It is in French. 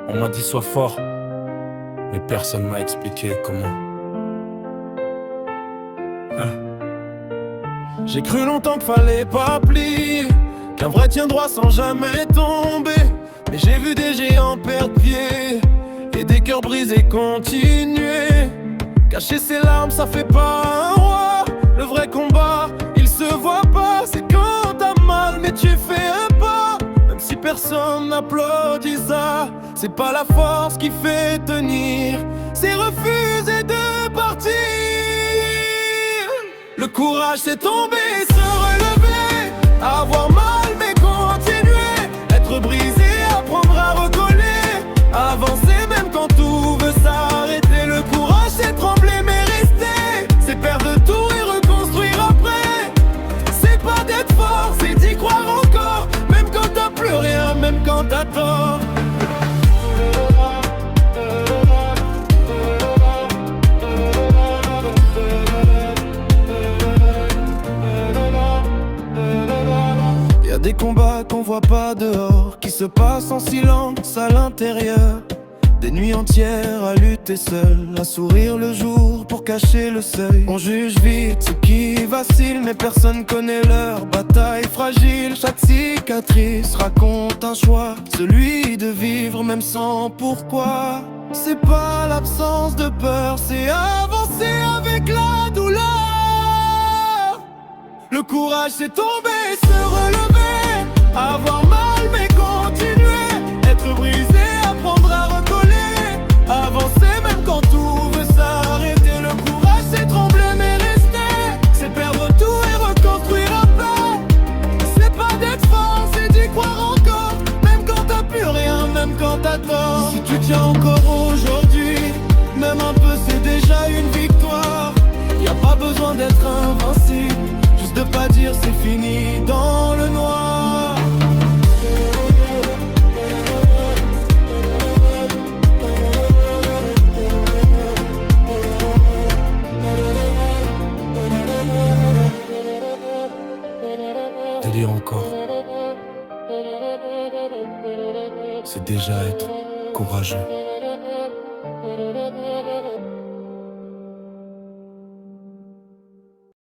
On m'a dit sois fort, mais personne m'a expliqué comment. J'ai cru longtemps qu'il fallait pas plier, qu'un vrai tient droit sans jamais tomber. Mais j'ai vu des géants perdre pied et des cœurs brisés continuer. Cacher ses larmes, ça fait pas un roi. Le vrai combat, il se voit pas. C'est quand t'as mal, mais tu fais un pas. Même si personne n'applaudit ça, c'est pas la force qui fait tenir, c'est refuser de partir. Le courage c'est tomber, se relever, avoir mal mais continuer, être brisé, apprendre à recoller, avancer même quand tout veut s'arrêter. Le courage c'est trembler mais rester, c'est perdre tout et reconstruire après. C'est pas d'être fort, c'est d'y croire encore, même quand t'as plus rien, même quand t'as tort. Des combats qu'on voit pas dehors, qui se passent en silence à l'intérieur. Des nuits entières à lutter seul, à sourire le jour pour cacher le seuil. On juge vite ceux qui vacillent, mais personne connaît leur bataille fragile. Chaque cicatrice raconte un choix, celui de vivre même sans pourquoi. C'est pas l'absence de peur, c'est avancer avec la douleur. Le courage c'est tomber, se relever, avoir mal mais continuer, être brisé, apprendre à recoller, avancer même quand tout veut s'arrêter. Le courage c'est trembler mais rester, c'est perdre tout et reconstruire après. C'est pas d'être fort, c'est d'y croire encore, même quand t'as plus rien, même quand t'as tort. Si tu tiens encore aujourd'hui, même un peu c'est déjà une victoire. Y a pas besoin d'être invincible, de pas dire c'est fini dans le noir. Délire encore, c'est déjà être courageux.